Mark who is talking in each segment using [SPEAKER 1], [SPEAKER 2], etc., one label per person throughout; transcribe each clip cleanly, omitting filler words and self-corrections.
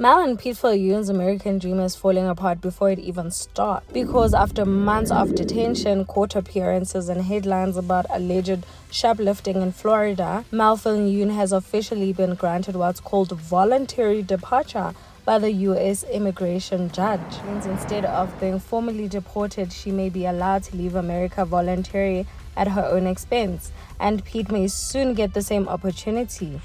[SPEAKER 1] Mel and Peet Viljoen's American dream is falling apart before it even starts, because after months of detention, court appearances, and headlines about alleged shoplifting in Florida, Mel Viljoen has officially been granted what's called voluntary departure by the U.S. immigration judge. It means instead of being formally deported, she may be allowed to leave America voluntarily at her own expense, and Pete may soon get the same opportunity.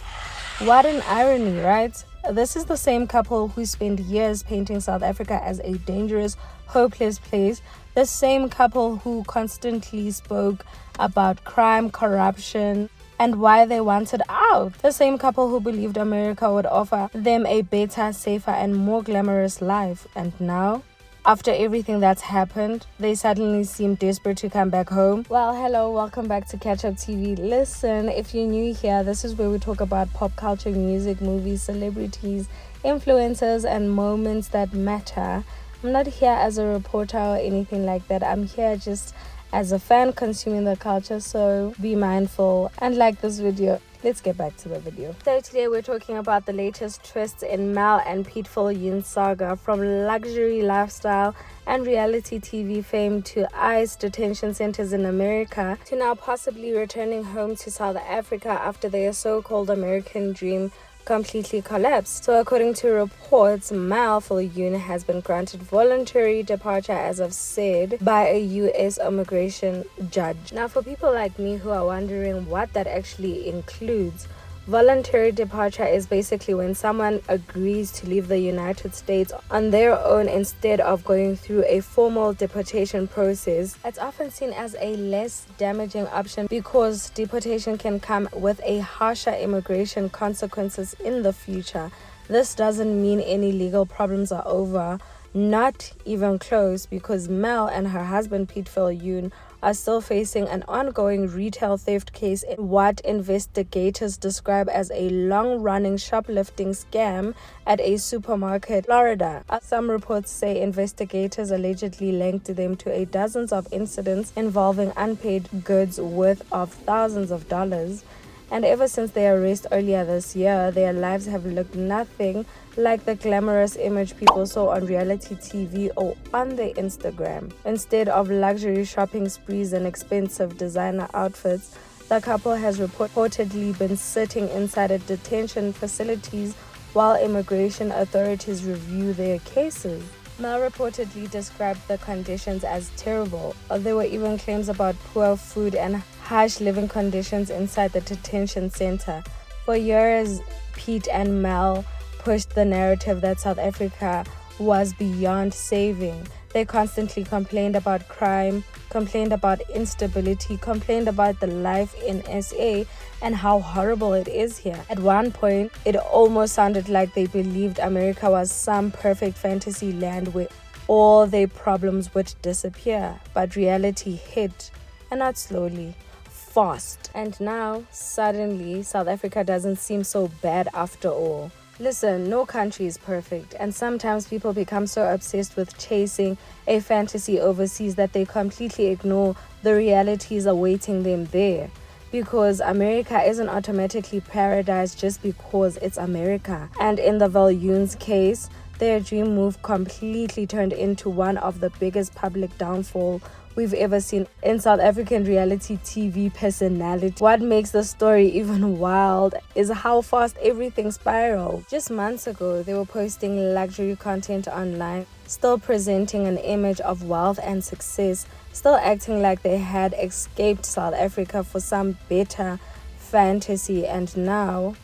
[SPEAKER 1] What an irony, right? This is the same couple who spent years painting South Africa as a dangerous, hopeless place. The same couple who constantly spoke about crime, corruption, and why they wanted out. The same couple who believed America would offer them a better, safer, and more glamorous life. And now, after everything that's happened, they suddenly seem desperate to come back home. Well, hello, welcome back to Catch Up TV. Listen, if you're new here, this is where we talk about pop culture, music, movies, celebrities, influencers, and moments that matter. I'm not here as a reporter or anything like that. I'm here just as a fan consuming the culture, so be mindful and like this video. Let's get back to the video. So today we're talking about the latest twists in Mel and Peet Viljoen's saga, from luxury lifestyle and reality TV fame to ICE detention centers in America, to now possibly returning home to South Africa after their so-called American dream completely collapsed. So according to reports, Mel Viljoen has been granted voluntary departure, as I've said, by a U.S. immigration judge. Now, for people like me who are wondering what that actually includes, voluntary departure is basically when someone agrees to leave the United States on their own instead of going through a formal deportation process. It's often seen as a less damaging option because deportation can come with a harsher immigration consequences in the future. This doesn't mean any legal problems are over, not even close, because Mel and her husband Peet Viljoen are still facing an ongoing retail theft case in what investigators describe as a long-running shoplifting scam at a supermarket in Florida. Some reports say investigators allegedly linked them to dozens of incidents involving unpaid goods worth of thousands of dollars. And ever since their arrest earlier this year, their lives have looked nothing like the glamorous image people saw on reality TV or on their Instagram. Instead of luxury shopping sprees and expensive designer outfits, the couple has reportedly been sitting inside a detention facilities while immigration authorities review their cases. Mel reportedly described the conditions as terrible. There were even claims about poor food and harsh living conditions inside the detention center. For years, Pete and Mel pushed the narrative that South Africa was beyond saving. They constantly complained about crime, complained about instability, complained about the life in SA and how horrible it is here. At one point, it almost sounded like they believed America was some perfect fantasy land where all their problems would disappear. But reality hit, and not slowly, fast. And now, suddenly, South Africa doesn't seem so bad after all. Listen, no country is perfect, and sometimes people become so obsessed with chasing a fantasy overseas that they completely ignore the realities awaiting them there. Because America isn't automatically paradise just because it's America. And in the Viljoen's case, their dream move completely turned into one of the biggest public downfall we've ever seen in South African reality TV personality. What makes the story even wild is how fast everything spiraled. Just months ago, they were posting luxury content online, still presenting an image of wealth and success, still acting like they had escaped South Africa for some better fantasy, and now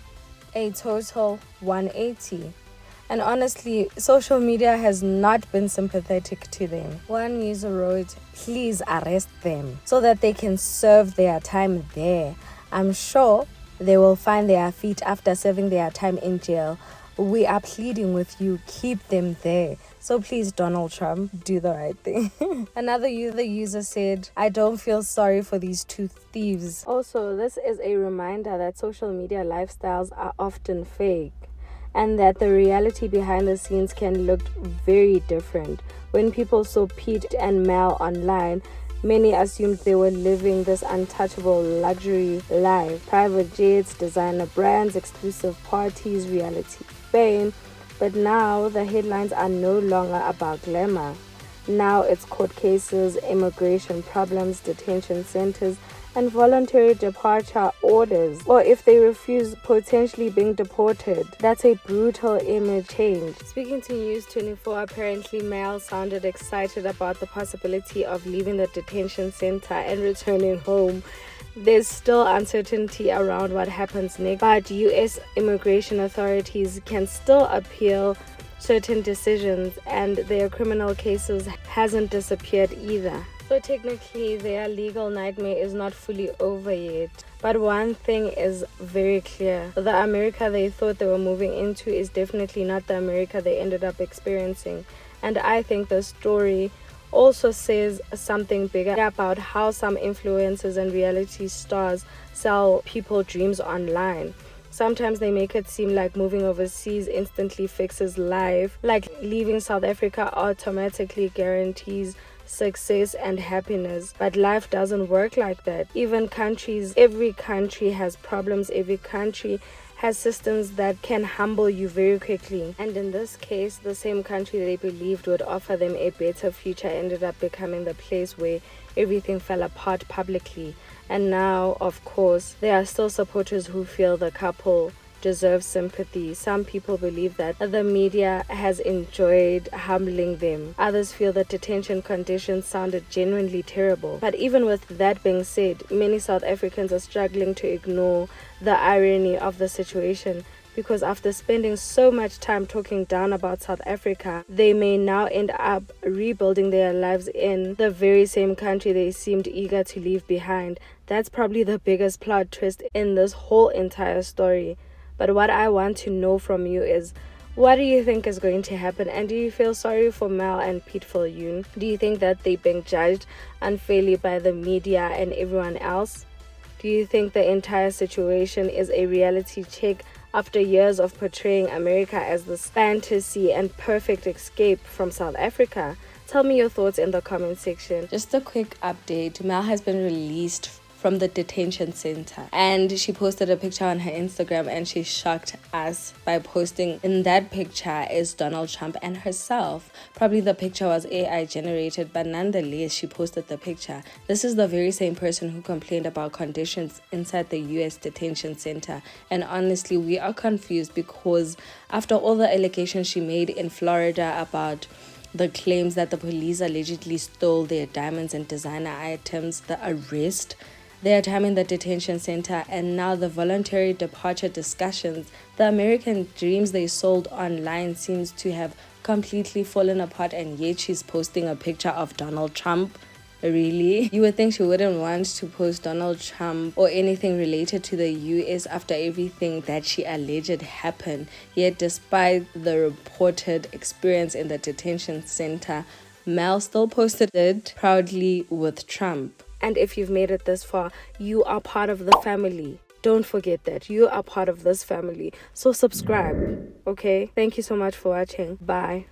[SPEAKER 1] a total 180. And honestly, social media has not been sympathetic to them. One user wrote, "Please arrest them so that they can serve their time there. I'm sure they will find their feet after serving their time in jail. We are pleading with you, keep them there. So please, Donald Trump, do the right thing." Another user said, "I don't feel sorry for these two thieves." Also, this is a reminder that social media lifestyles are often fake, and that the reality behind the scenes can look very different. When people saw Pete and Mel online, many assumed they were living this untouchable luxury life. Private jets, designer brands, exclusive parties, reality fame. But now the headlines are no longer about glamour. Now it's court cases, immigration problems, detention centers, and voluntary departure orders. Or if they refuse, potentially being deported. That's a brutal image change. Speaking to News 24, apparently Mel sounded excited about the possibility of leaving the detention center and returning home. There's still uncertainty around what happens next, but U.S. immigration authorities can still appeal certain decisions, and their criminal cases hasn't disappeared either. So technically their legal nightmare is not fully over yet. But one thing is very clear. The America they thought they were moving into is definitely not the America they ended up experiencing. And I think the story also says something bigger about how some influencers and reality stars sell people dreams online. Sometimes they make it seem like moving overseas instantly fixes life, like leaving South Africa automatically guarantees success and happiness. But life doesn't work like that. Every country has problems, every country has systems that can humble you very quickly. And in this case, the same country they believed would offer them a better future ended up becoming the place where everything fell apart publicly. And now, of course, there are still supporters who feel the couple deserves sympathy. Some people believe that the media has enjoyed humbling them. Others feel that detention conditions sounded genuinely terrible. But even with that being said, many South Africans are struggling to ignore the irony of the situation, because after spending so much time talking down about South Africa, they may now end up rebuilding their lives in the very same country they seemed eager to leave behind. That's probably the biggest plot twist in this whole entire story. But what I want to know from you is, what do you think is going to happen? And do you feel sorry for Mel and Peet Viljoen? Do you think that they're being judged unfairly by the media and everyone else? Do you think the entire situation is a reality check after years of portraying America as this fantasy and perfect escape from South Africa? Tell me your thoughts in the comment section. Just a quick update. Mel has been released from the detention center, and she posted a picture on her Instagram, and she shocked us by posting in that picture is Donald Trump and herself. Probably the picture was AI generated, but nonetheless she posted the picture. This is the very same person who complained about conditions inside the US detention center, and honestly we are confused, because after all the allegations she made in Florida about the claims that the police allegedly stole their diamonds and designer items, the arrest, their time in the detention center, and now the voluntary departure discussions, the American dreams they sold online seems to have completely fallen apart, and yet she's posting a picture of Donald Trump. Really? You would think she wouldn't want to post Donald Trump or anything related to the US after everything that she alleged happened. Yet despite the reported experience in the detention center, Mel still posted it proudly with Trump. And if you've made it this far, you are part of the family. Don't forget that. You are part of this family. So subscribe, okay? Thank you so much for watching. Bye.